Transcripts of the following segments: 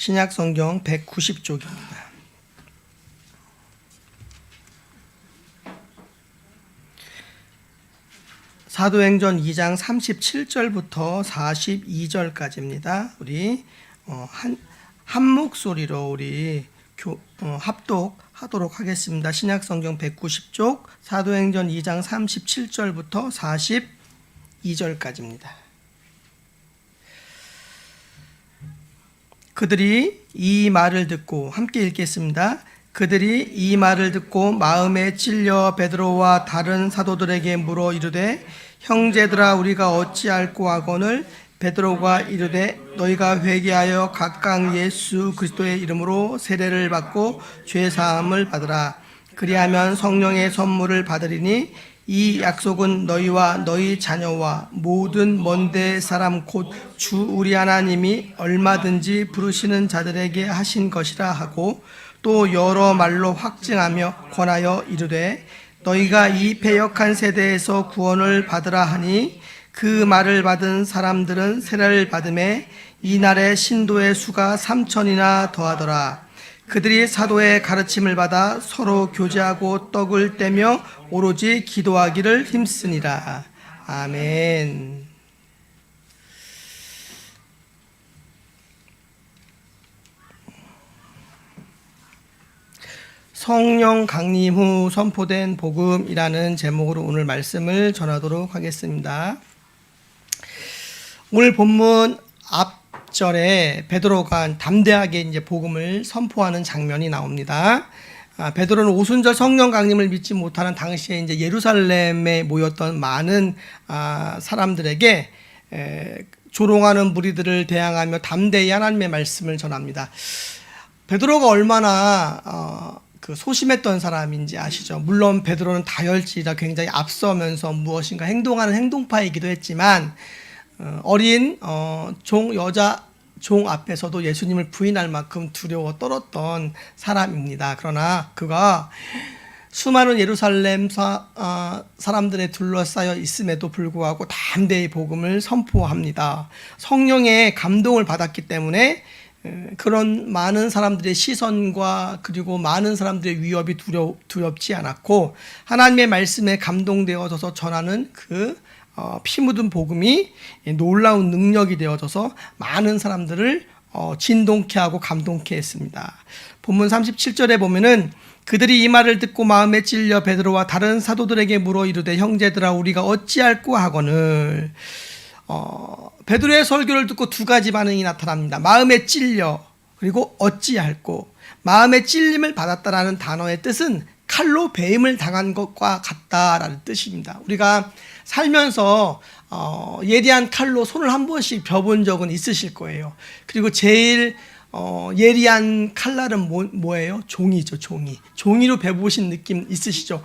신약 성경 190쪽입니다. 사도행전 2장 37절부터 42절까지입니다. 우리 한 목소리로 우리 합독하도록 하겠습니다. 신약 성경 190쪽 사도행전 2장 37절부터 42절까지입니다. 그들이 이 말을 듣고 함께 읽겠습니다. 그들이 이 말을 듣고 마음에 찔려 베드로와 다른 사도들에게 물어 이르되 형제들아 우리가 어찌할꼬 하거늘 베드로가 이르되 너희가 회개하여 각각 예수 그리스도의 이름으로 세례를 받고 죄 사함을 받으라. 그리하면 성령의 선물을 받으리니 이 약속은 너희와 너희 자녀와 모든 먼데 사람 곧 주 우리 하나님이 얼마든지 부르시는 자들에게 하신 것이라 하고 또 여러 말로 확증하며 권하여 이르되 너희가 이 패역한 세대에서 구원을 받으라 하니 그 말을 받은 사람들은 세례를 받음에 이날의 신도의 수가 3,000이나 더하더라. 그들이 사도의 가르침을 받아 서로 교제하고 떡을 떼며 오로지 기도하기를 힘쓰니라. 아멘. 성령 강림 후 선포된 복음이라는 제목으로 오늘 말씀을 전하도록 하겠습니다. 오늘 본문 앞절에 베드로가 담대하게 이제 복음을 선포하는 장면이 나옵니다. 베드로는 오순절 성령 강림을 믿지 못하는 당시에 이제 예루살렘에 모였던 많은 사람들에게 조롱하는 무리들을 대항하며 담대히 하나님의 말씀을 전합니다. 베드로가 얼마나 소심했던 사람인지 아시죠? 물론 베드로는 다혈질이라 굉장히 앞서면서 무엇인가 행동하는 행동파이기도 했지만 어린 여자 종 앞에서도 예수님을 부인할 만큼 두려워 떨었던 사람입니다. 그러나 그가 수많은 예루살렘 사람들에 둘러싸여 있음에도 불구하고 담대히 복음을 선포합니다. 성령의 감동을 받았기 때문에 그런 많은 사람들의 시선과 그리고 많은 사람들의 위협이 두렵지 않았고 하나님의 말씀에 감동되어져서 전하는 그 피 묻은 복음이 놀라운 능력이 되어져서 많은 사람들을 진동케 하고 감동케 했습니다. 본문 37절에 보면은 그들이 이 말을 듣고 마음에 찔려 베드로와 다른 사도들에게 물어 이르되 형제들아 우리가 어찌할꼬 하거늘. 베드로의 설교를 듣고 두 가지 반응이 나타납니다. 마음에 찔려 그리고 어찌할꼬. 마음에 찔림을 받았다라는 단어의 뜻은 칼로 베임을 당한 것과 같다라는 뜻입니다. 우리가 살면서 예리한 칼로 손을 한 번씩 벼본 적은 있으실 거예요. 그리고 제일 예리한 칼날은 뭐예요? 종이죠. 종이로 베보신 느낌 있으시죠?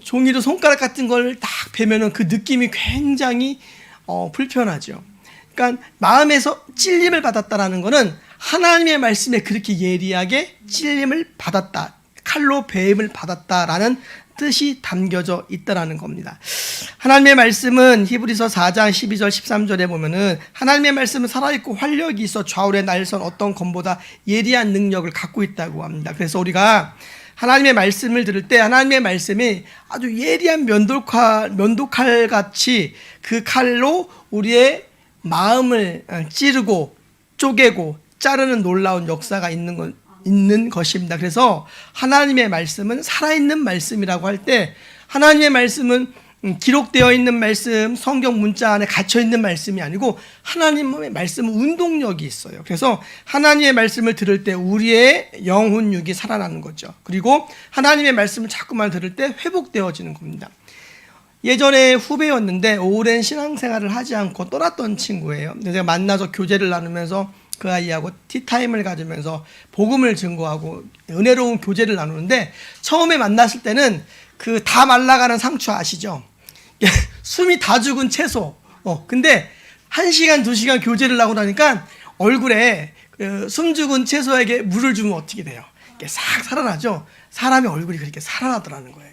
종이로 손가락 같은 걸 딱 베면은 그 느낌이 굉장히 불편하죠. 그러니까 마음에서 찔림을 받았다라는 것은 하나님의 말씀에 그렇게 예리하게 찔림을 받았다, 칼로 베임을 받았다라는 뜻이 담겨져 있다라는 겁니다. 하나님의 말씀은 히브리서 4장 12절 13절에 보면은 하나님의 말씀은 살아있고 활력이 있어 좌우에 날선 어떤 검보다 예리한 능력을 갖고 있다고 합니다. 그래서 우리가 하나님의 말씀을 들을 때 하나님의 말씀이 아주 예리한 면도칼 같이 그 칼로 우리의 마음을 찌르고 쪼개고 자르는 놀라운 역사가 있는 것입니다. 그래서 하나님의 말씀은 살아있는 말씀이라고 할 때 하나님의 말씀은 기록되어 있는 말씀, 성경 문자 안에 갇혀 있는 말씀이 아니고 하나님의 말씀은 운동력이 있어요. 그래서 하나님의 말씀을 들을 때 우리의 영혼육이 살아나는 거죠. 그리고 하나님의 말씀을 자꾸만 들을 때 회복되어지는 겁니다. 예전에 후배였는데 오랜 신앙생활을 하지 않고 떠났던 친구예요. 근데 제가 만나서 교제를 나누면서 그 아이하고 티타임을 가지면서 복음을 증거하고 은혜로운 교제를 나누는데 처음에 만났을 때는 그 다 말라가는 상추 아시죠? 숨이 다 죽은 채소. 근데 1시간, 2시간 교제를 하고 나니까 얼굴에 숨 죽은 채소에게 물을 주면 어떻게 돼요? 이게 싹 살아나죠? 사람의 얼굴이 그렇게 살아나더라는 거예요.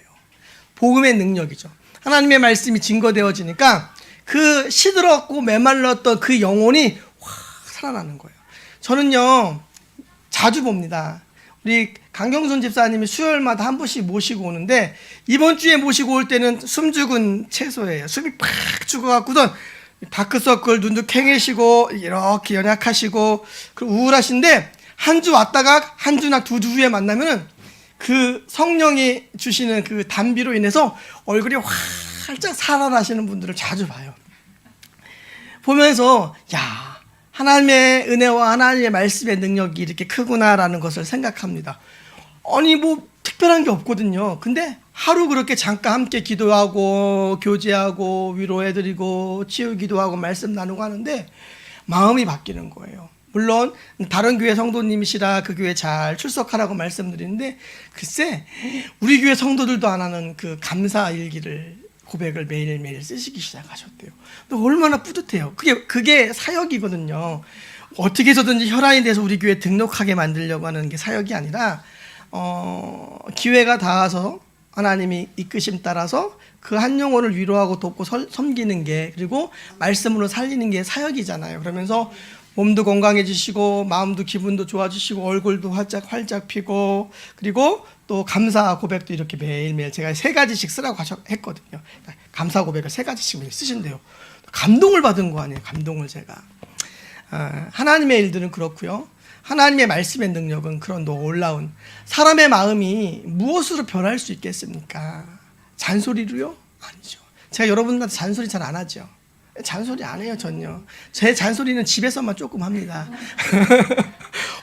복음의 능력이죠. 하나님의 말씀이 증거되어지니까 그 시들었고 메말랐던 그 영혼이 확 살아나는 거예요. 저는요 자주 봅니다. 우리 강경순 집사님이 수요일마다 한 번씩 모시고 오는데 이번 주에 모시고 올 때는 숨죽은 채소예요. 숨이 팍 죽어갖고선 다크서클 눈도 캥해시고 이렇게 연약하시고 우울하신데 한 주 왔다가 한 주나 두 주 후에 만나면은 그 성령이 주시는 그 단비로 인해서 얼굴이 활짝 살아나시는 분들을 자주 봐요. 보면서 야, 하나님의 은혜와 하나님의 말씀의 능력이 이렇게 크구나라는 것을 생각합니다. 아니 뭐 특별한 게 없거든요. 근데 하루 그렇게 잠깐 함께 기도하고 교제하고 위로해드리고 치유기도 하고 말씀 나누고 하는데 마음이 바뀌는 거예요. 물론 다른 교회 성도님이시라 그 교회 잘 출석하라고 말씀드리는데 글쎄 우리 교회 성도들도 안 하는 그 감사 일기를 고백을 매일매일 쓰시기 시작하셨대요. 근데 얼마나 뿌듯해요. 그게 사역이거든요. 어떻게 해서든지 혈안이 돼서 우리 교회 등록하게 만들려고 하는 게 사역이 아니라 기회가 닿아서 하나님이 이끄심 따라서 그 한 영혼을 위로하고 돕고 섬기는 게 그리고 말씀으로 살리는 게 사역이잖아요. 그러면서 몸도 건강해지시고 마음도 기분도 좋아지시고 얼굴도 활짝 피고 그리고 또 감사 고백도 이렇게 매일매일 제가 3가지씩 쓰라고 했거든요. 감사 고백을 3가지씩 쓰신대요. 감동을 받은 거 아니에요. 감동을 제가. 하나님의 일들은 그렇고요. 하나님의 말씀의 능력은 그런 놀라운 사람의 마음이 무엇으로 변할 수 있겠습니까? 잔소리로요? 아니죠. 제가 여러분들한테 잔소리 잘 안 하죠. 잔소리 안 해요, 전혀. 제 잔소리는 집에서만 조금 합니다.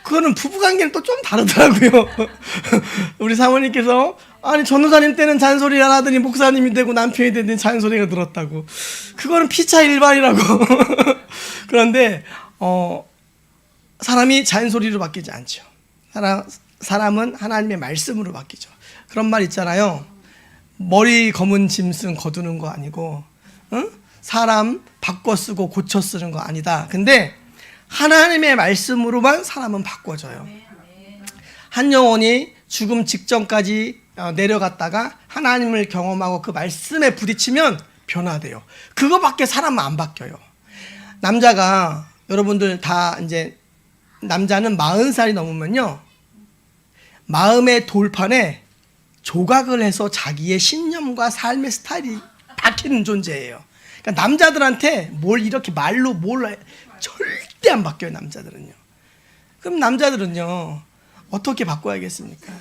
그거는 부부관계는 또 좀 다르더라고요. 우리 사모님께서 아니 전도사님 때는 잔소리 안 하더니 목사님이 되고 남편이 되더니 잔소리가 늘었다고. 그거는 피차 일반이라고. 그런데 사람이 잔소리로 바뀌지 않죠. 사람은 하나님의 말씀으로 바뀌죠. 그런 말 있잖아요. 머리 검은 짐승 거두는 거 아니고 응? 사람 바꿔 쓰고 고쳐 쓰는 거 아니다. 근데 하나님의 말씀으로만 사람은 바꿔져요. 한 영혼이 죽음 직전까지 내려갔다가 하나님을 경험하고 그 말씀에 부딪히면 변화돼요. 그거밖에 사람은 안 바뀌어요. 남자가 여러분들 다 이제 남자는 40살이 넘으면요 마음의 돌판에 조각을 해서 자기의 신념과 삶의 스타일이 바뀌는 존재예요. 그러니까 남자들한테 뭘 이렇게 말로 절대 안 바뀌어요. 남자들은요. 그럼 남자들은요 어떻게 바꿔야겠습니까?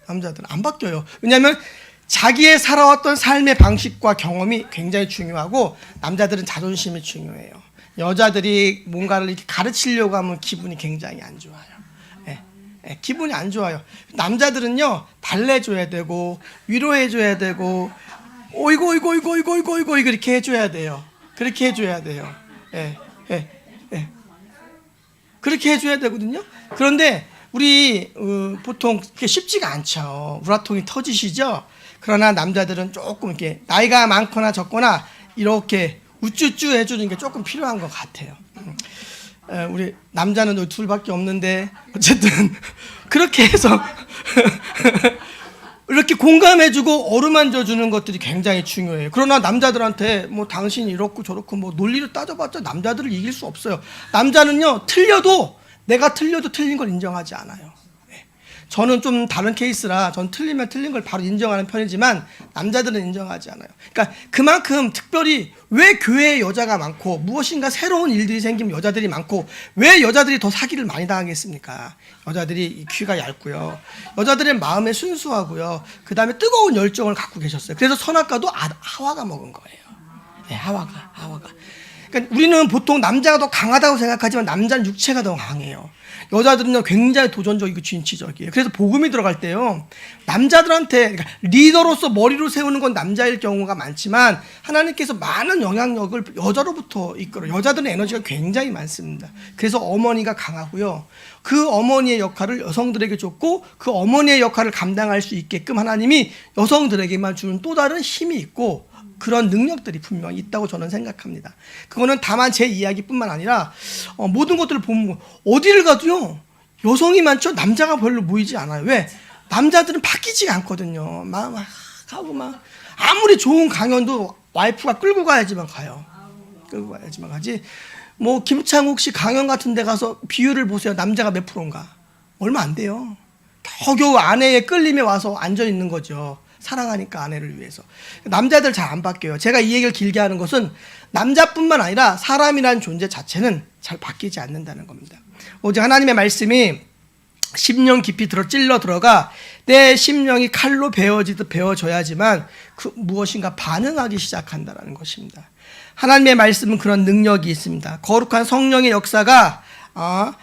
남자들은 안 바뀌어요. 왜냐하면 자기의 살아왔던 삶의 방식과 경험이 굉장히 중요하고 남자들은 자존심이 중요해요. 여자들이 뭔가를 이렇게 가르치려고 하면 기분이 굉장히 안 좋아요. 기분이 안 좋아요. 남자들은요 달래줘야 되고 위로해줘야 되고 오이고 이렇게 해줘야 돼요. 그렇게 해줘야 돼요. 그렇게 해줘야 되거든요. 그런데 우리 보통 그게 쉽지가 않죠. 우라통이 터지시죠. 그러나 남자들은 조금 이렇게 나이가 많거나 적거나 이렇게 우쭈쭈 해주는 게 조금 필요한 것 같아요. 우리 남자는 둘밖에 없는데 어쨌든 그렇게 해서 이렇게 공감해주고 어루만져 주는 것들이 굉장히 중요해요. 그러나 남자들한테 뭐 당신이 이렇고 저렇고 뭐 논리를 따져봤자 남자들을 이길 수 없어요. 남자는요 내가 틀려도 틀린 걸 인정하지 않아요. 저는 좀 다른 케이스라 전 틀리면 틀린 걸 바로 인정하는 편이지만 남자들은 인정하지 않아요. 그러니까 그만큼 특별히 왜 교회에 여자가 많고 무엇인가 새로운 일들이 생기면 여자들이 많고 왜 여자들이 더 사기를 많이 당하겠습니까? 여자들이 귀가 얇고요. 여자들의 마음에 순수하고요. 그 다음에 뜨거운 열정을 갖고 계셨어요. 그래서 선악과도 하와가 먹은 거예요. 하와가. 그러니까 우리는 보통 남자가 더 강하다고 생각하지만 남자는 육체가 더 강해요. 여자들은 굉장히 도전적이고 진취적이에요. 그래서 복음이 들어갈 때요 남자들한테 그러니까 리더로서 머리로 세우는 건 남자일 경우가 많지만 하나님께서 많은 영향력을 여자로부터 이끌어요. 여자들은 에너지가 굉장히 많습니다. 그래서 어머니가 강하고요 그 어머니의 역할을 여성들에게 줬고 그 어머니의 역할을 감당할 수 있게끔 하나님이 여성들에게만 주는 또 다른 힘이 있고 그런 능력들이 분명히 있다고 저는 생각합니다. 그거는 다만 제 이야기뿐만 아니라 모든 것들을 보면 어디를 가도요 여성이 많죠. 남자가 별로 모이지 않아요. 왜? 남자들은 바뀌지가 않거든요. 막 아무리 좋은 강연도 와이프가 끌고 가야지만 가요. 끌고 가야지만 가지. 뭐 김창욱 씨 강연 같은 데 가서 비율을 보세요. 남자가 몇 프로인가? 얼마 안 돼요. 겨우겨우 아내의 끌림에 와서 앉아 있는 거죠. 사랑하니까 아내를 위해서. 남자들 잘 안 바뀌어요. 제가 이 얘기를 길게 하는 것은 남자뿐만 아니라 사람이라는 존재 자체는 잘 바뀌지 않는다는 겁니다. 오직 하나님의 말씀이 심령 깊이 찔러 들어가 내 심령이 칼로 베어지듯 베어져야지만 그 무엇인가 반응하기 시작한다는 것입니다. 하나님의 말씀은 그런 능력이 있습니다. 거룩한 성령의 역사가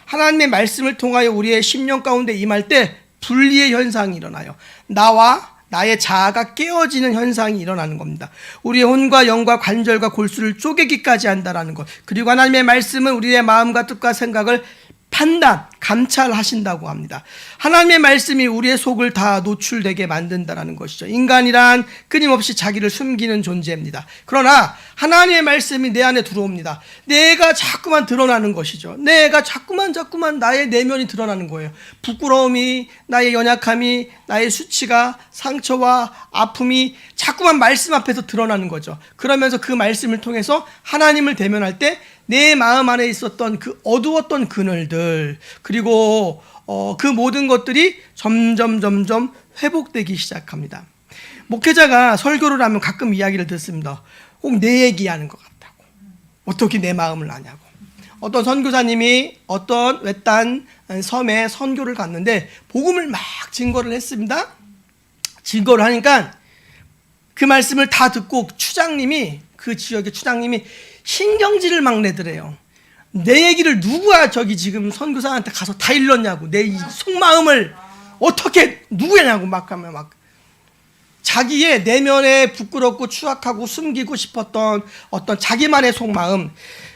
하나님의 말씀을 통하여 우리의 심령 가운데 임할 때 분리의 현상이 일어나요. 나와 나의 자아가 깨어지는 현상이 일어나는 겁니다. 우리의 혼과 영과 관절과 골수를 쪼개기까지 한다는 것. 그리고 하나님의 말씀은 우리의 마음과 뜻과 생각을 판단, 감찰하신다고 합니다. 하나님의 말씀이 우리의 속을 다 노출되게 만든다는 것이죠. 인간이란 끊임없이 자기를 숨기는 존재입니다. 그러나 하나님의 말씀이 내 안에 들어옵니다. 내가 자꾸만 드러나는 것이죠. 내가 자꾸만 나의 내면이 드러나는 거예요. 부끄러움이, 나의 연약함이, 나의 수치가, 상처와 아픔이 자꾸만 말씀 앞에서 드러나는 거죠. 그러면서 그 말씀을 통해서 하나님을 대면할 때 내 마음 안에 있었던 그 어두웠던 그늘들, 그리고 그 모든 것들이 점점 회복되기 시작합니다. 목회자가 설교를 하면 가끔 이야기를 듣습니다. 꼭 내 얘기하는 것 같다고. 어떻게 내 마음을 아냐고. 어떤 선교사님이 어떤 외딴 섬에 선교를 갔는데 복음을 막 증거를 했습니다. 증거를 하니까 그 말씀을 다 듣고 그 지역의 추장님이 신경질을 막 내더래요. 내 얘기를 누가 저기 지금 선교사한테 가서 다 일렀냐고. 내 이 속마음을 어떻게 누구냐고 막 하면 막 자기의 내면에 부끄럽고 추악하고 숨기고 싶었던 어떤 자기만의 속마음,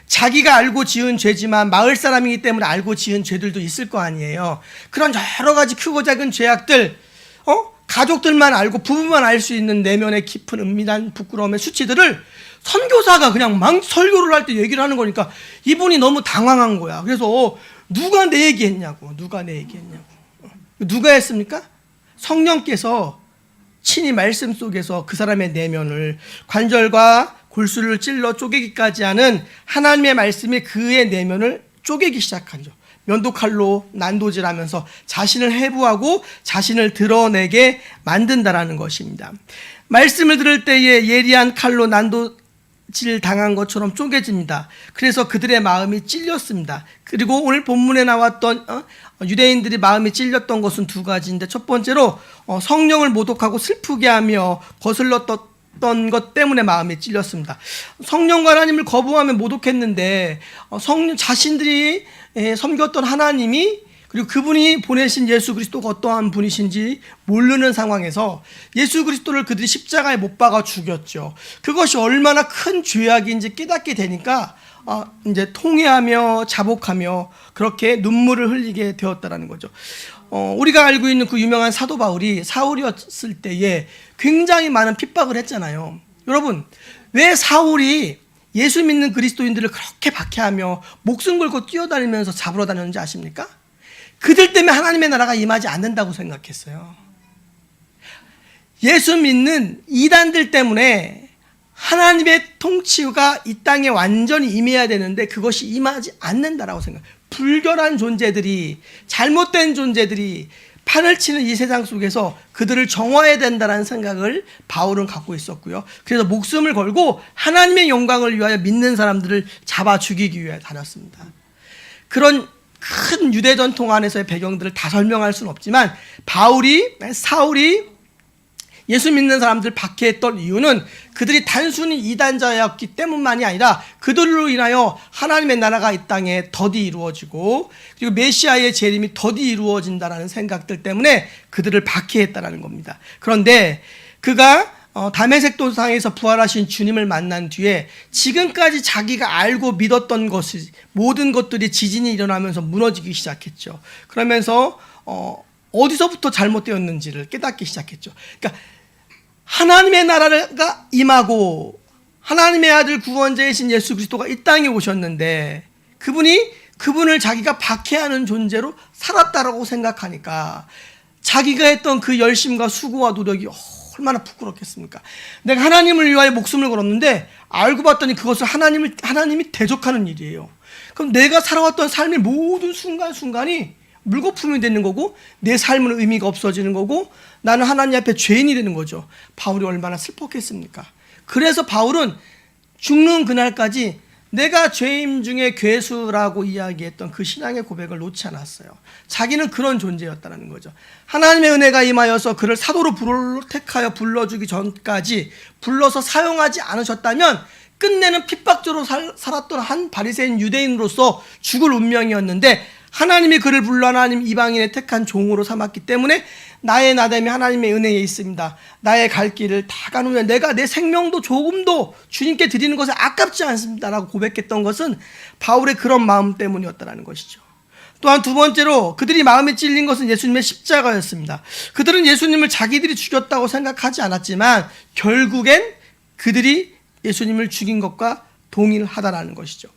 자기가 알고 지은 죄지만 마을 사람이기 때문에 알고 지은 죄들도 있을 거 아니에요. 그런 여러 가지 크고 작은 죄악들, 가족들만 알고 부부만 알 수 있는 내면의 깊은 은밀한 부끄러움의 수치들을 선교사가 그냥 막 설교를 할 때 얘기를 하는 거니까 이분이 너무 당황한 거야. 그래서 누가 내 얘기했냐고. 누가 했습니까? 성령께서 친히 말씀 속에서 그 사람의 내면을, 관절과 골수를 찔러 쪼개기까지 하는 하나님의 말씀이 그의 내면을 쪼개기 시작하죠. 면도칼로 난도질하면서 자신을 해부하고 자신을 드러내게 만든다라는 것입니다. 말씀을 들을 때에 예리한 칼로 난도질 당한 것처럼 쪼개집니다. 그래서 그들의 마음이 찔렸습니다. 그리고 오늘 본문에 나왔던 유대인들이 마음이 찔렸던 것은 두 가지인데, 첫 번째로 성령을 모독하고 슬프게 하며 거슬렀던 것 때문에 마음이 찔렸습니다. 성령과 하나님을 거부하며 모독했는데 자신들이 섬겼던 하나님이, 그리고 그분이 보내신 예수 그리스도가 어떠한 분이신지 모르는 상황에서 예수 그리스도를 그들이 십자가에 못 박아 죽였죠. 그것이 얼마나 큰 죄악인지 깨닫게 되니까 이제 통회하며 자복하며 그렇게 눈물을 흘리게 되었다라는 거죠. 우리가 알고 있는 그 유명한 사도 바울이 사울이었을 때에 굉장히 많은 핍박을 했잖아요. 여러분, 왜 사울이 예수 믿는 그리스도인들을 그렇게 박해하며 목숨 걸고 뛰어다니면서 잡으러 다녔는지 아십니까? 그들 때문에 하나님의 나라가 임하지 않는다고 생각했어요. 예수 믿는 이단들 때문에 하나님의 통치가 이 땅에 완전히 임해야 되는데 그것이 임하지 않는다라고 생각해요. 불결한 존재들이, 잘못된 존재들이 판을 치는 이 세상 속에서 그들을 정화해야 된다는 생각을 바울은 갖고 있었고요. 그래서 목숨을 걸고 하나님의 영광을 위하여 믿는 사람들을 잡아 죽이기 위해 다녔습니다. 그런 큰 유대 전통 안에서의 배경들을 다 설명할 수는 없지만 사울이 예수 믿는 사람들 박해했던 이유는 그들이 단순히 이단자였기 때문만이 아니라 그들로 인하여 하나님의 나라가 이 땅에 더디 이루어지고 그리고 메시아의 재림이 더디 이루어진다는 생각들 때문에 그들을 박해했다는 겁니다. 그런데 그가 다메섹 도상에서 부활하신 주님을 만난 뒤에 지금까지 자기가 알고 믿었던 것이 모든 것들이 지진이 일어나면서 무너지기 시작했죠. 그러면서 어디서부터 잘못되었는지를 깨닫기 시작했죠. 그러니까 하나님의 나라가 임하고 하나님의 아들 구원자이신 예수 그리스도가 이 땅에 오셨는데 그분을 자기가 박해하는 존재로 살았다라고 생각하니까 자기가 했던 그 열심과 수고와 노력이 얼마나 부끄럽겠습니까? 내가 하나님을 위하여 목숨을 걸었는데 알고 봤더니 그것을 하나님이 대적하는 일이에요. 그럼 내가 살아왔던 삶의 모든 순간순간이 물거품이 되는 거고 내 삶은 의미가 없어지는 거고 나는 하나님 앞에 죄인이 되는 거죠. 바울이 얼마나 슬펐겠습니까? 그래서 바울은 죽는 그날까지 내가 죄인 중에 괴수라고 이야기했던 그 신앙의 고백을 놓지 않았어요. 자기는 그런 존재였다는 거죠. 하나님의 은혜가 임하여서 그를 사도로 택하여 불러주기 전까지 불러서 사용하지 않으셨다면 끝내는 핍박조로 살았던 한 바리새인 유대인으로서 죽을 운명이었는데 하나님이 그를 불러 하나님 이방인의 택한 종으로 삼았기 때문에 나의 나됨이 하나님의 은혜에 있습니다. 나의 갈 길을 다 간 후에 내가 내 생명도 조금도 주님께 드리는 것에 아깝지 않습니다 라고 고백했던 것은 바울의 그런 마음 때문이었다는 것이죠. 또한 두 번째로 그들이 마음에 찔린 것은 예수님의 십자가였습니다. 그들은 예수님을 자기들이 죽였다고 생각하지 않았지만 결국엔 그들이 예수님을 죽인 것과 동일하다라는 것이죠.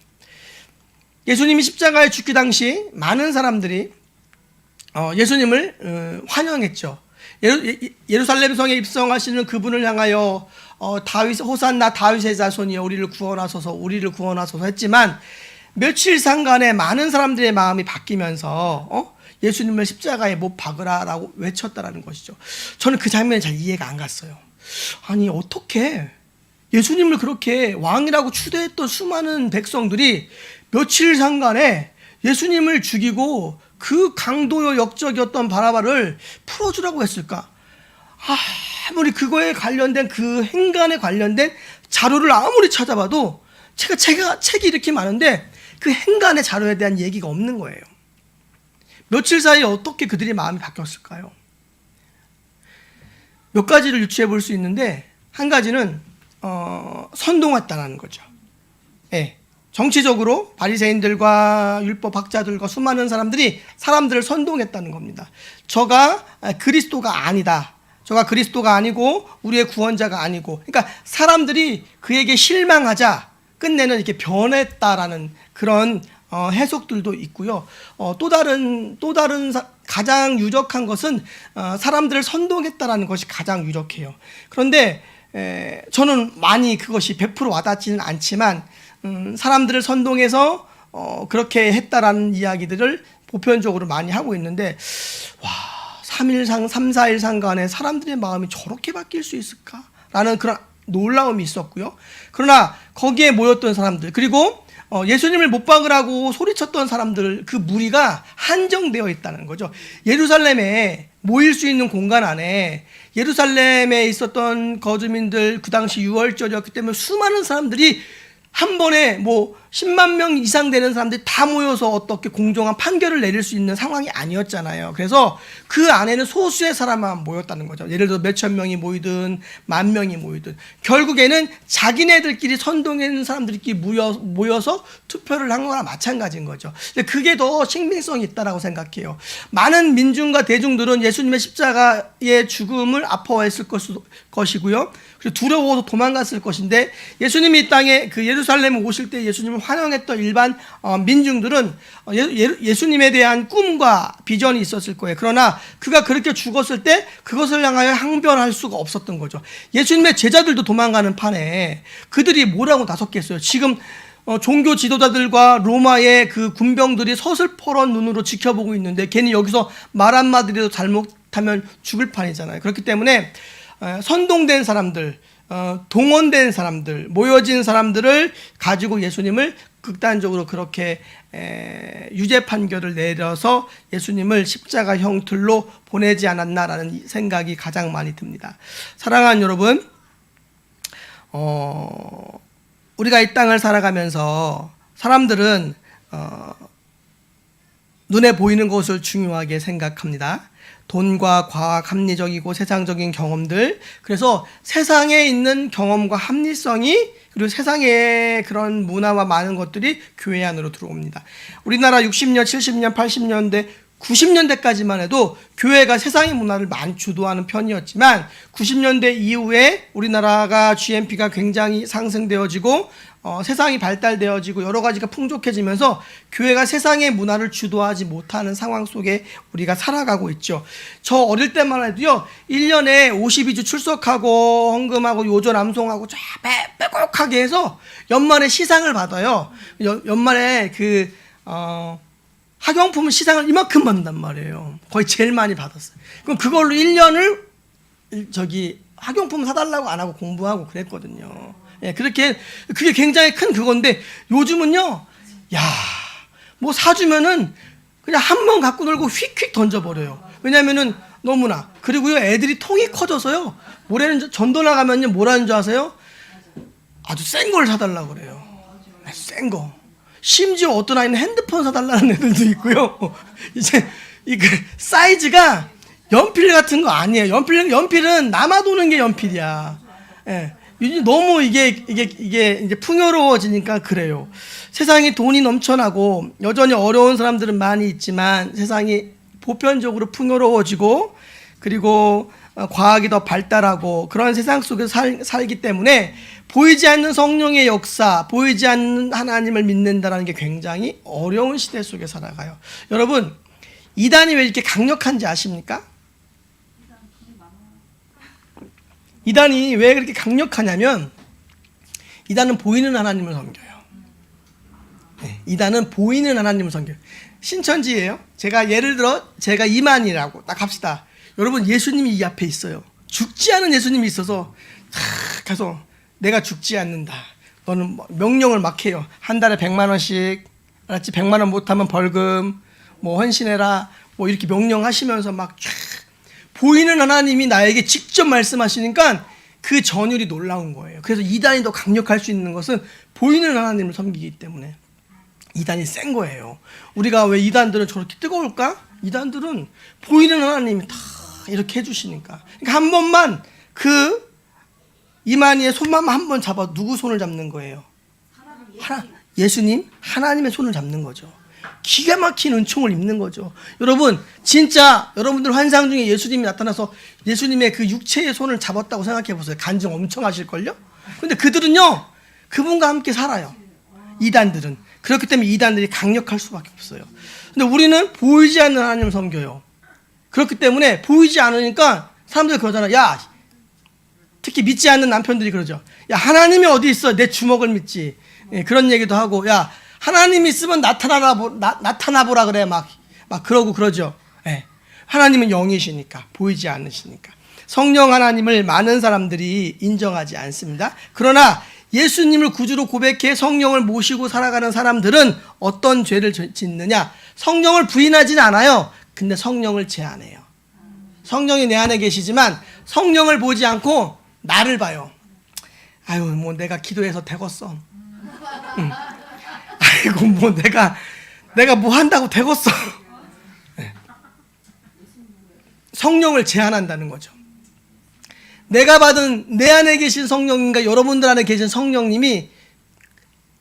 예수님이 십자가에 죽기 당시 많은 사람들이 예수님을 환영했죠. 예루살렘 성에 입성하시는 그분을 향하여 다윗 호산나 다윗의 자손이여 우리를 구원하소서 했지만 며칠 상간에 많은 사람들의 마음이 바뀌면서 예수님을 십자가에 못 박으라라고 외쳤다라는 것이죠. 저는 그 장면이 잘 이해가 안 갔어요. 아니 어떻게 예수님을 그렇게 왕이라고 추대했던 수많은 백성들이 며칠 상간에 예수님을 죽이고 그 강도요 역적이었던 바라바를 풀어주라고 했을까? 아무리 그거에 관련된 그 행간에 관련된 자료를 아무리 찾아봐도 책이 이렇게 많은데 그 행간의 자료에 대한 얘기가 없는 거예요. 며칠 사이에 어떻게 그들의 마음이 바뀌었을까요? 몇 가지를 유추해 볼 수 있는데 한 가지는 선동했다는 거죠. 예. 정치적으로 바리새인들과 율법학자들과 수많은 사람들이 사람들을 선동했다는 겁니다. 저가 그리스도가 아니다. 저가 그리스도가 아니고 우리의 구원자가 아니고, 그러니까 사람들이 그에게 실망하자 끝내는 이렇게 변했다라는 그런 해석들도 있고요. 또 다른 가장 유력한 것은 사람들을 선동했다라는 것이 가장 유력해요. 그런데 저는 많이 그것이 100% 와닿지는 않지만 사람들을 선동해서 그렇게 했다라는 이야기들을 보편적으로 많이 하고 있는데, 와, 3, 4일 상간에 사람들의 마음이 저렇게 바뀔 수 있을까라는 그런 놀라움이 있었고요. 그러나 거기에 모였던 사람들, 그리고 예수님을 못 박으라고 소리쳤던 사람들, 그 무리가 한정되어 있다는 거죠. 예루살렘에 모일 수 있는 공간 안에 예루살렘에 있었던 거주민들, 그 당시 6월절이었기 때문에 수많은 사람들이 한 번에 10만 명 이상 되는 사람들이 다 모여서 어떻게 공정한 판결을 내릴 수 있는 상황이 아니었잖아요. 그래서 그 안에는 소수의 사람만 모였다는 거죠. 예를 들어 몇천 명이 모이든 10,000명이 모이든 결국에는 자기네들끼리 선동하는 사람들끼리 모여서 투표를 한 거나 마찬가지인 거죠. 근데 그게 더 신빙성이 있다라고 생각해요. 많은 민중과 대중들은 예수님의 십자가의 죽음을 아파했을 것이고요. 그리고 두려워서 도망갔을 것인데, 예수님이 이 땅에 그 예루살렘에 오실 때 예수님을 환영했던 일반 민중들은 예수님에 대한 꿈과 비전이 있었을 거예요. 그러나 그가 그렇게 죽었을 때 그것을 향하여 항변할 수가 없었던 거죠. 예수님의 제자들도 도망가는 판에 그들이 뭐라고 나섰겠어요. 지금 종교 지도자들과 로마의 그 군병들이 서슬퍼런 눈으로 지켜보고 있는데 괜히 여기서 말 한마디라도 잘못하면 죽을 판이잖아요. 그렇기 때문에 선동된 사람들, 동원된 사람들, 모여진 사람들을 가지고 예수님을 극단적으로 그렇게 유죄 판결을 내려서 예수님을 십자가 형틀로 보내지 않았나라는 생각이 가장 많이 듭니다. 사랑하는 여러분, 우리가 이 땅을 살아가면서 사람들은 눈에 보이는 것을 중요하게 생각합니다. 돈과 과학, 합리적이고 세상적인 경험들, 그래서 세상에 있는 경험과 합리성이, 그리고 세상의 그런 문화와 많은 것들이 교회 안으로 들어옵니다. 우리나라 60년, 70년, 80년대, 90년대까지만 해도 교회가 세상의 문화를 많이 주도하는 편이었지만 90년대 이후에 우리나라가 GNP가 굉장히 상승되어지고 세상이 발달되어지고 여러 가지가 풍족해지면서 교회가 세상의 문화를 주도하지 못하는 상황 속에 우리가 살아가고 있죠. 저 어릴 때만 해도요, 1년에 52주 출석하고 헌금하고 요절 암송하고 쫙 빼곡하게 해서 연말에 시상을 받아요. 연말에 학용품 시상을 이만큼 받는단 말이에요. 거의 제일 많이 받았어요. 그럼 그걸로 1년을 학용품 사달라고 안 하고 공부하고 그랬거든요. 예, 그게 굉장히 큰 그건데, 요즘은요, 뭐 사주면은 그냥 한 번 갖고 놀고 휙휙 던져버려요. 왜냐면은 너무나. 그리고요, 애들이 통이 커져서요, 전도 나가면요, 뭐라는 줄 아세요? 아주 센 걸 사달라고 그래요. 센 거. 심지어 어떤 아이는 핸드폰 사달라는 애들도 있고요. 이제, 사이즈가 연필 같은 거 아니에요. 연필은 남아 도는 게 연필이야. 예. 너무 이게 이제 풍요로워지니까 그래요. 세상에 돈이 넘쳐나고 여전히 어려운 사람들은 많이 있지만 세상이 보편적으로 풍요로워지고 그리고 과학이 더 발달하고 그런 세상 속에서 살기 때문에 보이지 않는 성령의 역사, 보이지 않는 하나님을 믿는다는 게 굉장히 어려운 시대 속에 살아가요. 여러분, 이단이 왜 이렇게 강력한지 아십니까? 이단이 왜 그렇게 강력하냐면, 이단은 보이는 하나님을 섬겨요. 이단은 보이는 하나님을 섬겨요. 신천지예요. 예를 들어 제가 이만희라고 딱 합시다. 여러분, 예수님이 이 앞에 있어요. 죽지 않은 예수님이 있어서 가서 내가 죽지 않는다. 너는 명령을 막 해요. 한 달에 100만 원씩, 알았지? 100만 원 못하면 벌금, 뭐 헌신해라, 뭐 이렇게 명령하시면서 막 쫙 보이는 하나님이 나에게 직접 말씀하시니까 그 전율이 놀라운 거예요. 그래서 이단이 더 강력할 수 있는 것은 보이는 하나님을 섬기기 때문에 이단이 센 거예요. 우리가 왜 이단들은 저렇게 뜨거울까? 이단들은 보이는 하나님이 다 이렇게 해주시니까. 그러니까 한 번만 이만희의 손만 한 번 잡아, 누구 손을 잡는 거예요? 예수님? 하나님의 손을 잡는 거죠. 기가 막힌 은총을 입는 거죠. 여러분, 진짜 여러분들 환상 중에 예수님이 나타나서 예수님의 그 육체의 손을 잡았다고 생각해 보세요. 간증 엄청 하실걸요? 근데 그들은요, 그분과 함께 살아요. 이단들은. 그렇기 때문에 이단들이 강력할 수밖에 없어요. 근데 우리는 보이지 않는 하나님을 섬겨요. 그렇기 때문에 보이지 않으니까 사람들이 그러잖아요. 특히 믿지 않는 남편들이 그러죠. 하나님이 어디 있어? 내 주먹을 믿지. 그런 얘기도 하고, 하나님 있으면 나타나보라 그래. 막 그러고 그러죠. 하나님은 영이시니까, 보이지 않으시니까. 성령 하나님을 많은 사람들이 인정하지 않습니다. 그러나 예수님을 구주로 고백해 성령을 모시고 살아가는 사람들은 어떤 죄를 짓느냐? 성령을 부인하지는 않아요. 근데 성령을 제한해요. 성령이 내 안에 계시지만 성령을 보지 않고 나를 봐요. 아유, 뭐 내가 기도해서 되겠어. 아이고, 뭐 내가 뭐 한다고 되겠어. 성령을 제한한다는 거죠. 내가 받은 내 안에 계신 성령님과 여러분들 안에 계신 성령님이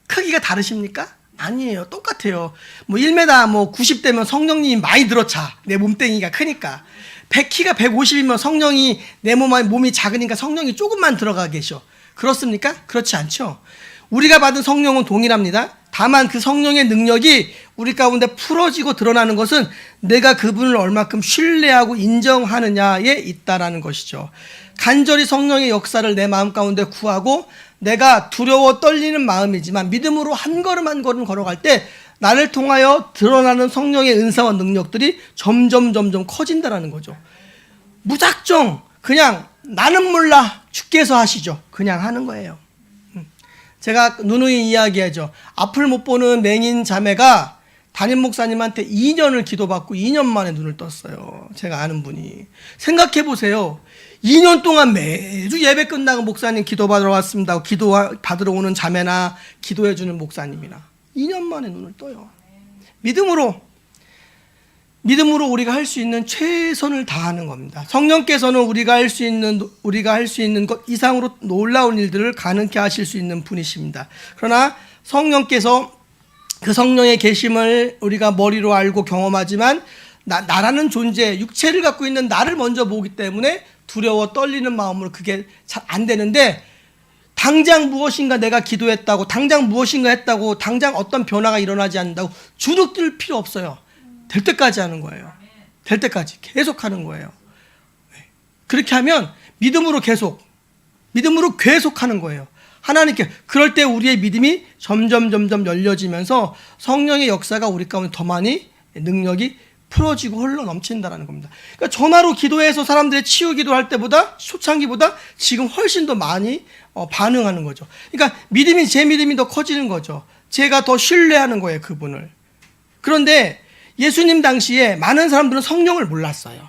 크기가 다르십니까? 아니에요. 똑같아요. 뭐 1m 뭐 90대면 성령님이 많이 들어차. 내 몸뚱이가 크니까. 키가 150이면 성령이 내 몸이 작으니까 성령이 조금만 들어가 계셔. 그렇습니까? 그렇지 않죠. 우리가 받은 성령은 동일합니다. 다만 그 성령의 능력이 우리 가운데 풀어지고 드러나는 것은 내가 그분을 얼마큼 신뢰하고 인정하느냐에 있다라는 것이죠. 간절히 성령의 역사를 내 마음 가운데 구하고 내가 두려워 떨리는 마음이지만 믿음으로 한 걸음 한 걸음 걸어갈 때 나를 통하여 드러나는 성령의 은사와 능력들이 점점 커진다라는 거죠. 무작정 그냥 나는 몰라 주께서 하시죠. 그냥 하는 거예요. 제가 누누이 이야기하죠. 앞을 못 보는 맹인 자매가 담임 목사님한테 2년을 기도받고 2년 만에 눈을 떴어요. 제가 아는 분이. 생각해 보세요. 2년 동안 매주 예배 끝나고 목사님 기도받으러 왔습니다. 기도 받으러 오는 자매나 기도해 주는 목사님이나 2년 만에 눈을 떠요. 믿음으로 우리가 할 수 있는 최선을 다하는 겁니다. 성령께서는 우리가 할 수 있는 것 이상으로 놀라운 일들을 가능케 하실 수 있는 분이십니다. 그러나 성령께서 그 성령의 계심을 우리가 머리로 알고 경험하지만 나라는 존재, 육체를 갖고 있는 나를 먼저 보기 때문에 두려워 떨리는 마음으로 그게 잘 안 되는데 당장 무엇인가 내가 기도했다고, 당장 무엇인가 했다고, 당장 어떤 변화가 일어나지 않는다고 주눅들 필요 없어요. 될 때까지 하는 거예요. 될 때까지 계속 하는 거예요. 그렇게 하면 믿음으로 계속 하는 거예요. 하나님께. 그럴 때 우리의 믿음이 점점 열려지면서 성령의 역사가 우리 가운데 더 많이 능력이 풀어지고 흘러 넘친다는 겁니다. 그러니까 전화로 기도해서 사람들의 치유 기도할 때보다, 초창기보다 지금 훨씬 더 많이 반응하는 거죠. 그러니까 제 믿음이 더 커지는 거죠. 제가 더 신뢰하는 거예요, 그분을. 그런데 예수님 당시에 많은 사람들은 성령을 몰랐어요.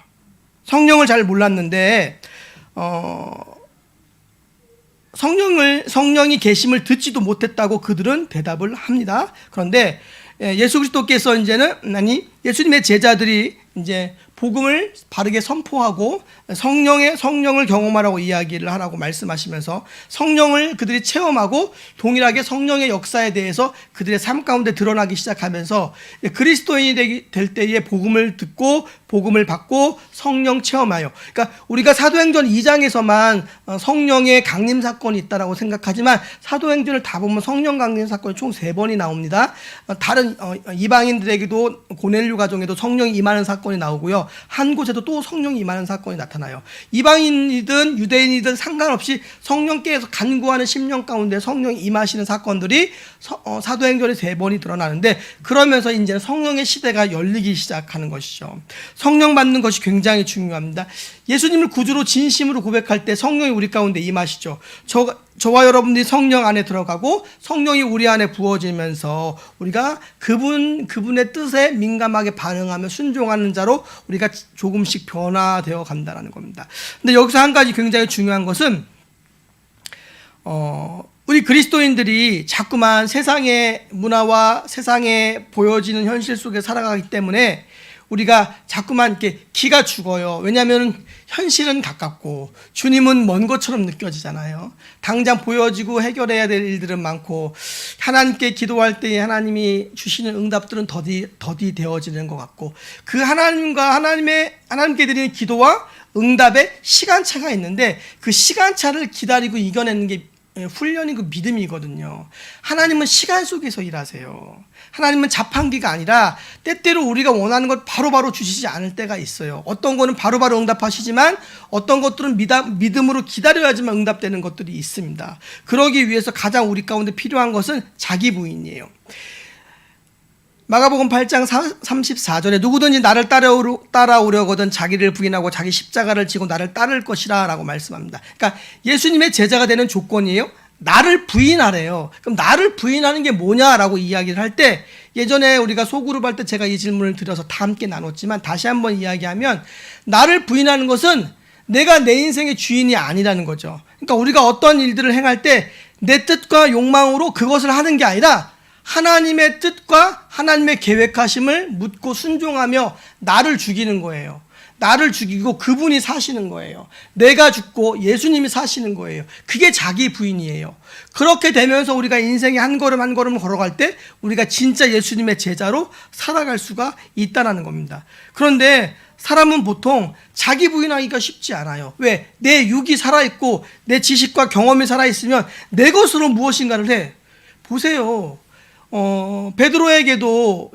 성령을 잘 몰랐는데 성령이 계심을 듣지도 못했다고 그들은 대답을 합니다. 그런데 예수 그리스도께서 예수님의 제자들이 이제 복음을 바르게 선포하고 성령을 경험하라고 이야기를 하라고 말씀하시면서 성령을 그들이 체험하고 동일하게 성령의 역사에 대해서 그들의 삶 가운데 드러나기 시작하면서 그리스도인이 될 때에 복음을 듣고 복음을 받고 성령 체험하여, 그러니까 우리가 사도행전 2장에서만 성령의 강림 사건이 있다라고 생각하지만 사도행전을 다 보면 성령 강림 사건이 총 3번이 나옵니다. 다른 이방인들에게도 고넬류 가정에도 성령이 임하는 사건이 나오고요. 한 곳에도 또 성령이 임하는 사건이 나타나요. 이방인이든 유대인이든 상관없이 성령께서 간구하는 심령 가운데 성령이 임하시는 사건들이 사도행전에 3번이 드러나는데, 그러면서 이제 성령의 시대가 열리기 시작하는 것이죠. 성령 받는 것이 굉장히 중요합니다. 예수님을 구주로 진심으로 고백할 때 성령이 우리 가운데 임하시죠. 저와 여러분들이 성령 안에 들어가고 성령이 우리 안에 부어지면서 우리가 그분의 뜻에 민감하게 반응하며 순종하는 자로 우리가 조금씩 변화되어 간다는 겁니다. 근데 여기서 한 가지 굉장히 중요한 것은 우리 그리스도인들이 자꾸만 세상의 문화와 세상에 보여지는 현실 속에 살아가기 때문에 우리가 자꾸만 이렇게 기가 죽어요. 왜냐하면 현실은 가깝고 주님은 먼 것처럼 느껴지잖아요. 당장 보여지고 해결해야 될 일들은 많고 하나님께 기도할 때 하나님이 주시는 응답들은 더디 되어지는 것 같고, 그 하나님께 드리는 기도와 응답의 시간차가 있는데 그 시간차를 기다리고 이겨내는 게 훈련이고 믿음이거든요. 하나님은 시간 속에서 일하세요. 하나님은 자판기가 아니라 때때로 우리가 원하는 것 바로바로 주시지 않을 때가 있어요. 어떤 거는 바로바로 응답하시지만 어떤 것들은 믿음으로 기다려야지만 응답되는 것들이 있습니다. 그러기 위해서 가장 우리 가운데 필요한 것은 자기 부인이에요. 마가복음 8장 34절에 누구든지 나를 따라오려거든 자기를 부인하고 자기 십자가를 지고 나를 따를 것이라 라고 말씀합니다. 그러니까 예수님의 제자가 되는 조건이에요. 나를 부인하래요. 그럼 나를 부인하는 게 뭐냐라고 이야기를 할 때, 예전에 우리가 소그룹 할 때 제가 이 질문을 드려서 다 함께 나눴지만 다시 한번 이야기하면, 나를 부인하는 것은 내가 내 인생의 주인이 아니라는 거죠. 그러니까 우리가 어떤 일들을 행할 때 내 뜻과 욕망으로 그것을 하는 게 아니라 하나님의 뜻과 하나님의 계획하심을 묻고 순종하며 나를 죽이는 거예요. 나를 죽이고 그분이 사시는 거예요. 내가 죽고 예수님이 사시는 거예요. 그게 자기 부인이에요. 그렇게 되면서 우리가 인생의 한 걸음 한 걸음 걸어갈 때 우리가 진짜 예수님의 제자로 살아갈 수가 있다는 겁니다. 그런데 사람은 보통 자기 부인하기가 쉽지 않아요. 왜? 내 육이 살아있고 내 지식과 경험이 살아있으면 내 것으로 무엇인가를 해. 보세요. 베드로에게도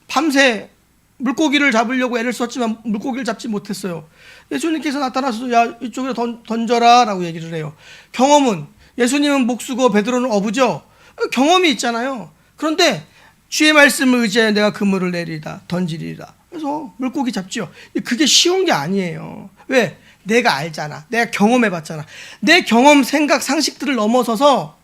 밤새 물고기를 잡으려고 애를 썼지만 물고기를 잡지 못했어요. 예수님께서 나타나서 야 이쪽으로 던져라 라고 얘기를 해요. 경험은, 예수님은 목수고 베드로는 어부죠. 경험이 있잖아요. 그런데 주의 말씀을 의지하여 내가 그물을 내리다 던지리라. 그래서 물고기 잡죠. 그게 쉬운 게 아니에요. 왜? 내가 알잖아. 내가 경험해봤잖아. 내 경험, 생각, 상식들을 넘어서서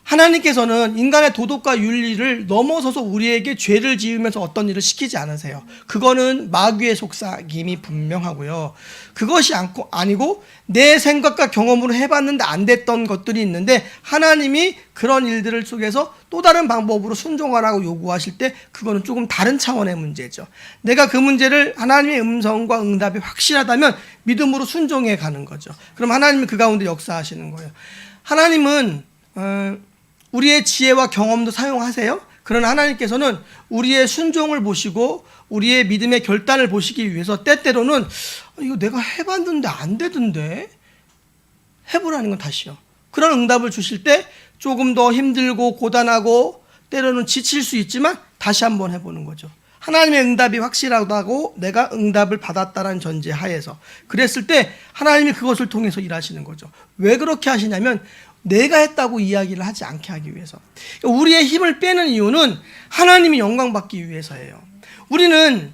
하나님께서는 인간의 도덕과 윤리를 넘어서서 우리에게 죄를 지으면서 어떤 일을 시키지 않으세요. 그거는 마귀의 속삭임이 분명하고요. 그것이 아니고 내 생각과 경험으로 해봤는데 안 됐던 것들이 있는데 하나님이 그런 일들을 속에서 또 다른 방법으로 순종하라고 요구하실 때 그거는 조금 다른 차원의 문제죠. 내가 그 문제를 하나님의 음성과 응답이 확실하다면 믿음으로 순종해 가는 거죠. 그럼 하나님이 그 가운데 역사하시는 거예요. 하나님은 우리의 지혜와 경험도 사용하세요. 그러나 하나님께서는 우리의 순종을 보시고 우리의 믿음의 결단을 보시기 위해서 때때로는 이거 내가 해봤는데 안 되던데, 해보라는 건 다시요. 그런 응답을 주실 때 조금 더 힘들고 고단하고 때로는 지칠 수 있지만 다시 한번 해보는 거죠. 하나님의 응답이 확실하다고 내가 응답을 받았다는 전제 하에서 그랬을 때 하나님이 그것을 통해서 일하시는 거죠. 왜 그렇게 하시냐면 내가 했다고 이야기를 하지 않게 하기 위해서. 우리의 힘을 빼는 이유는 하나님이 영광 받기 위해서예요. 우리는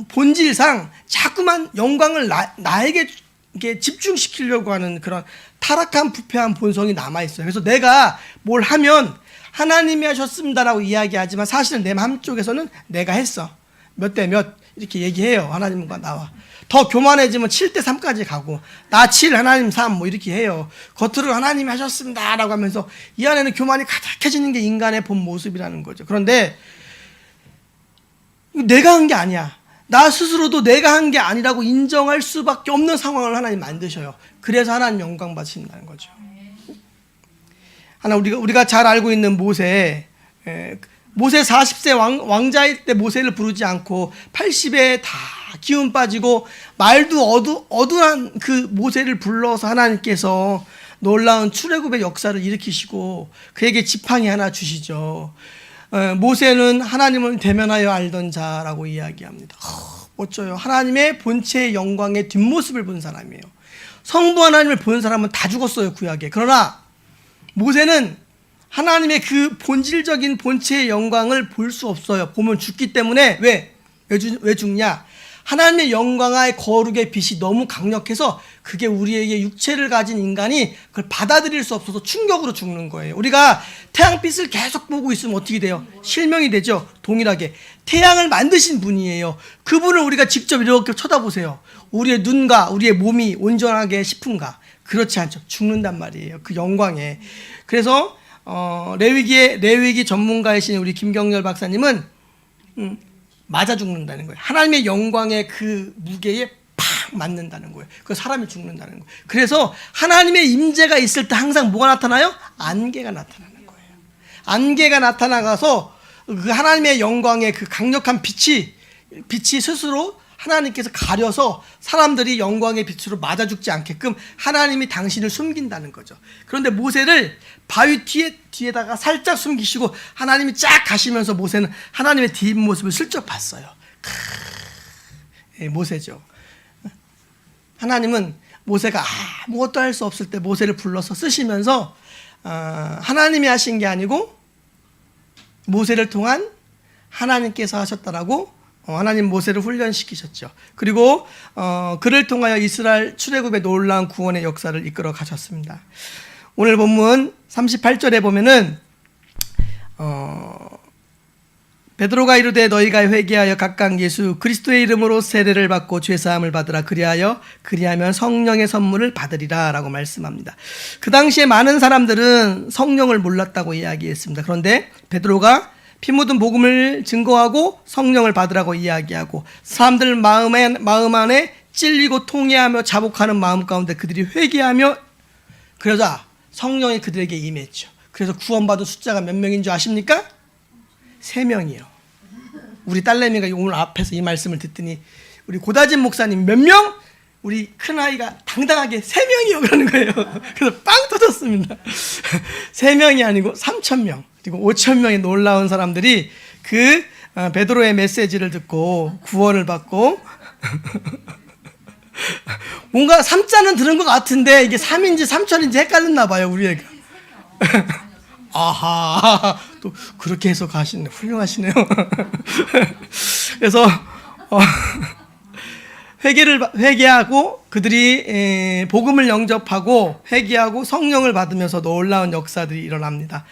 본질상 자꾸만 영광을 나에게 이렇게 집중시키려고 하는 그런 타락한 부패한 본성이 남아있어요. 그래서 내가 뭘 하면 하나님이 하셨습니다라고 이야기하지만 사실은 내 마음 쪽에서는 내가 했어. 몇 대 몇 이렇게 얘기해요. 하나님과 나와. 더 교만해지면 7대 3까지 가고 나 7, 하나님 3 뭐 이렇게 해요. 겉으로 하나님이 하셨습니다라고 하면서 이 안에는 교만이 가득해지는 게 인간의 본 모습이라는 거죠. 그런데 내가 한 게 아니야. 나 스스로도 내가 한 게 아니라고 인정할 수밖에 없는 상황을 하나님 만드셔요. 그래서 하나님 영광 받으신다는 거죠. 하나 우리가 잘 알고 있는 모세 40세 왕자일 때 모세를 부르지 않고 80에 다 기운 빠지고 말도 어두한 그 모세를 불러서 하나님께서 놀라운 출애굽의 역사를 일으키시고 그에게 지팡이 하나 주시죠. 모세는 하나님을 대면하여 알던 자라고 이야기합니다. 멋져요. 하나님의 본체의 영광의 뒷모습을 본 사람이에요. 성부 하나님을 본 사람은 다 죽었어요, 구약에. 그러나 모세는 하나님의 그 본질적인 본체의 영광을 볼 수 없어요. 보면 죽기 때문에. 왜 죽냐? 하나님의 영광의 거룩의 빛이 너무 강력해서 그게 우리에게 육체를 가진 인간이 그걸 받아들일 수 없어서 충격으로 죽는 거예요. 우리가 태양빛을 계속 보고 있으면 어떻게 돼요? 실명이 되죠. 동일하게. 태양을 만드신 분이에요. 그분을 우리가 직접 이렇게 쳐다보세요. 우리의 눈과 우리의 몸이 온전하게 싶은가? 그렇지 않죠. 죽는단 말이에요. 그 영광에. 그래서 레위기 전문가이신 우리 김경렬 박사님은 맞아 죽는다는 거예요. 하나님의 영광의 그 무게에 팍 맞는다는 거예요. 그 사람이 죽는다는 거예요. 그래서 하나님의 임재가 있을 때 항상 뭐가 나타나요? 안개가 나타나는 거예요. 안개가 나타나가서 그 하나님의 영광의 그 강력한 빛이 스스로 하나님께서 가려서 사람들이 영광의 빛으로 맞아 죽지 않게끔 하나님이 당신을 숨긴다는 거죠. 그런데 모세를 바위 뒤에다가 살짝 숨기시고 하나님이 쫙 가시면서 모세는 하나님의 뒷모습을 슬쩍 봤어요. 모세죠. 하나님은 모세가 아무것도 할 수 없을 때 모세를 불러서 쓰시면서 하나님이 하신 게 아니고 모세를 통한 하나님께서 하셨다라고 하나님 모세를 훈련시키셨죠. 그리고 그를 통하여 이스라엘 출애굽의 놀라운 구원의 역사를 이끌어 가셨습니다. 오늘 본문 38절에 보면은 베드로가 이르되 너희가 회개하여 각각 예수 그리스도의 이름으로 세례를 받고 죄사함을 받으라. 그리하면 성령의 선물을 받으리라 라고 말씀합니다. 그 당시에 많은 사람들은 성령을 몰랐다고 이야기했습니다. 그런데 베드로가 피 묻은 복음을 증거하고 성령을 받으라고 이야기하고 사람들 마음 안에 찔리고 통회하며 자복하는 마음 가운데 그들이 회개하며 그러자 성령이 그들에게 임했죠. 그래서 구원받은 숫자가 몇 명인 줄 아십니까? 3명이요. 우리 딸내미가 오늘 앞에서 이 말씀을 듣더니 우리 고다진 목사님 몇 명? 우리 큰아이가 당당하게 3명이요 그러는 거예요. 그래서 빵 터졌습니다. 3명이 아니고 3,000명 그리고 5,000명의 놀라운 사람들이 그 베드로의 메시지를 듣고 구원을 받고 뭔가 3자는 들은 것 같은데 이게 3인지 3천인지 헷갈렸나 봐요 우리 애가. 아하 또 그렇게 해석하시네. 훌륭하시네요. 그래서 회개하고 그들이 복음을 영접하고 회개하고 성령을 받으면서 놀라운 역사들이 일어납니다.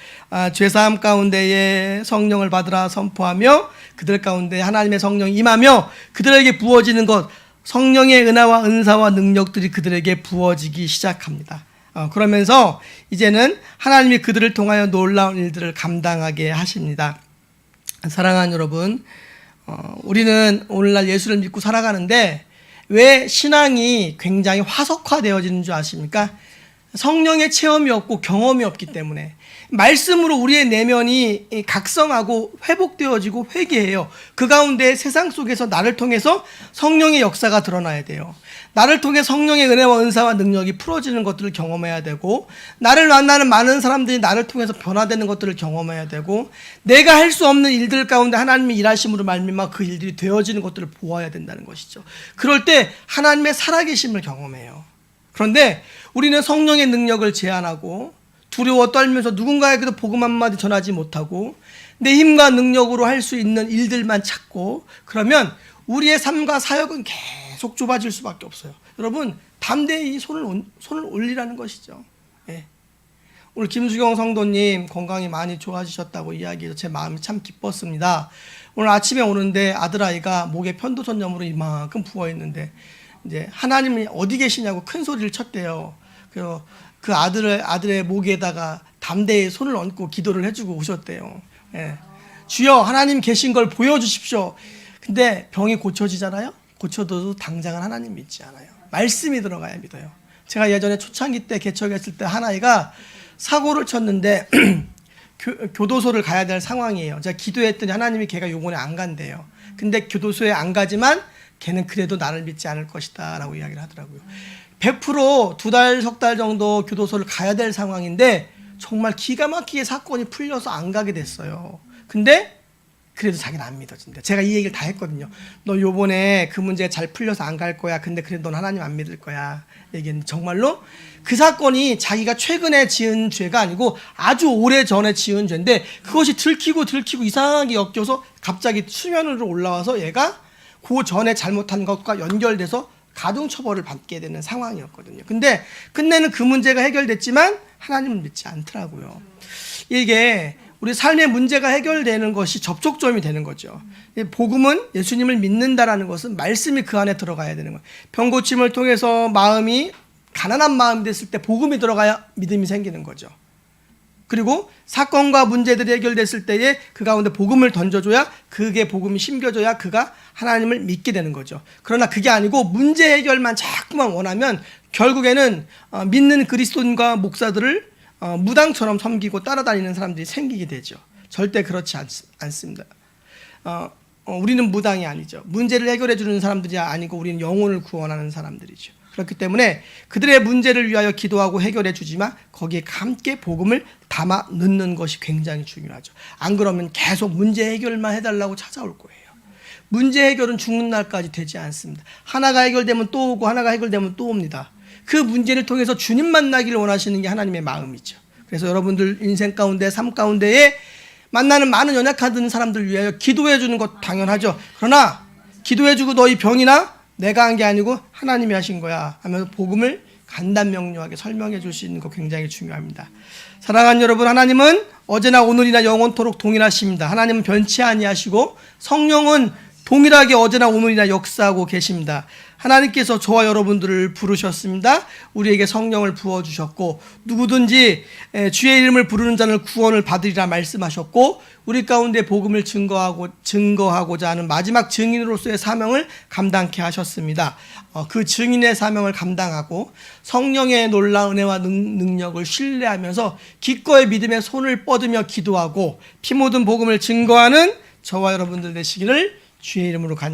죄사함 가운데에 성령을 받으라 선포하며 그들 가운데 하나님의 성령이 임하며 그들에게 부어지는 것 성령의 은혜와 은사와 능력들이 그들에게 부어지기 시작합니다. 그러면서 이제는 하나님이 그들을 통하여 놀라운 일들을 감당하게 하십니다. 사랑하는 여러분, 우리는 오늘날 예수를 믿고 살아가는데 왜 신앙이 굉장히 화석화되어지는 줄 아십니까? 성령의 체험이 없고 경험이 없기 때문에 말씀으로 우리의 내면이 각성하고 회복되어지고 회개해요. 그 가운데 세상 속에서 나를 통해서 성령의 역사가 드러나야 돼요. 나를 통해 성령의 은혜와 은사와 능력이 풀어지는 것들을 경험해야 되고, 나를 만나는 많은 사람들이 나를 통해서 변화되는 것들을 경험해야 되고, 내가 할 수 없는 일들 가운데 하나님의 일하심으로 말미암아 그 일들이 되어지는 것들을 보아야 된다는 것이죠. 그럴 때 하나님의 살아계심을 경험해요. 그런데 우리는 성령의 능력을 제한하고 두려워 떨면서 누군가에게도 복음 한마디 전하지 못하고 내 힘과 능력으로 할 수 있는 일들만 찾고, 그러면 우리의 삶과 사역은 계속 좁아질 수밖에 없어요. 여러분, 담대히 손을 올리라는 것이죠. 예. 오늘 김수경 성도님 건강이 많이 좋아지셨다고 이야기해서 제 마음이 참 기뻤습니다. 오늘 아침에 오는데 아들아이가 목에 편도선염으로 이만큼 부어있는데 이제 하나님이 어디 계시냐고 큰 소리를 쳤대요. 그래서 그 아들의 목에다가 담대히 손을 얹고 기도를 해주고 오셨대요. 예. 주여, 하나님 계신 걸 보여주십시오. 근데 병이 고쳐지잖아요. 고쳐도 당장은 하나님 믿지 않아요. 말씀이 들어가야 믿어요. 제가 예전에 초창기 때 개척했을 때 한 아이가 사고를 쳤는데 교도소를 가야 될 상황이에요. 제가 기도했더니 하나님이 걔가 요번에 안 간대요. 근데 교도소에 안 가지만 걔는 그래도 나를 믿지 않을 것이다 라고 이야기를 하더라고요. 100% 2달, 석 달 정도 교도소를 가야 될 상황인데 정말 기가 막히게 사건이 풀려서 안 가게 됐어요. 근데 그래도 자기는 안 믿어진대. 제가 이 얘기를 다 했거든요. 너 요번에 그 문제가 잘 풀려서 안 갈 거야. 근데 그래도 넌 하나님 안 믿을 거야. 얘기했는데 정말로 그 사건이 자기가 최근에 지은 죄가 아니고 아주 오래전에 지은 죄인데 그것이 들키고 이상하게 엮여서 갑자기 수면 위로 올라와서 얘가 그 전에 잘못한 것과 연결돼서 가중처벌을 받게 되는 상황이었거든요. 근데 끝내는 그 문제가 해결됐지만 하나님을 믿지 않더라고요. 이게 우리 삶의 문제가 해결되는 것이 접촉점이 되는 거죠. 복음은 예수님을 믿는다라는 것은 말씀이 그 안에 들어가야 되는 거예요. 병고침을 통해서 마음이 가난한 마음이 됐을 때 복음이 들어가야 믿음이 생기는 거죠. 그리고 사건과 문제들이 해결됐을 때에 그 가운데 복음을 던져줘야, 그게 복음이 심겨져야 그가 하나님을 믿게 되는 거죠. 그러나 그게 아니고 문제 해결만 자꾸만 원하면 결국에는 믿는 그리스도인과 목사들을 무당처럼 섬기고 따라다니는 사람들이 생기게 되죠. 절대 그렇지 않습니다. 우리는 무당이 아니죠. 문제를 해결해 주는 사람들이 아니고 우리는 영혼을 구원하는 사람들이죠. 그렇기 때문에 그들의 문제를 위하여 기도하고 해결해 주지만 거기에 함께 복음을 담아 넣는 것이 굉장히 중요하죠. 안 그러면 계속 문제 해결만 해달라고 찾아올 거예요. 문제 해결은 죽는 날까지 되지 않습니다. 하나가 해결되면 또 오고 하나가 해결되면 또 옵니다. 그 문제를 통해서 주님 만나기를 원하시는 게 하나님의 마음이죠. 그래서 여러분들 인생 가운데, 삶 가운데에 만나는 많은 연약한 사람들 위하여 기도해 주는 것 당연하죠. 그러나 기도해 주고 너희 병이나 내가 한 게 아니고 하나님이 하신 거야 하면서 복음을 간단명료하게 설명해 주시는 거 굉장히 중요합니다. 사랑하는 여러분, 하나님은 어제나 오늘이나 영원토록 동일하십니다. 하나님은 변치 아니하시고 성령은 동일하게 어제나 오늘이나 역사하고 계십니다. 하나님께서 저와 여러분들을 부르셨습니다. 우리에게 성령을 부어주셨고 누구든지 주의 이름을 부르는 자는 구원을 받으리라 말씀하셨고 우리 가운데 복음을 증거하고자 하는 마지막 증인으로서의 사명을 감당케 하셨습니다. 그 증인의 사명을 감당하고 성령의 놀라운 은혜와 능력을 신뢰하면서 기꺼이 믿음의 손을 뻗으며 기도하고 피 묻은 복음을 증거하는 저와 여러분들 되시기를 주의 이름으로 간절히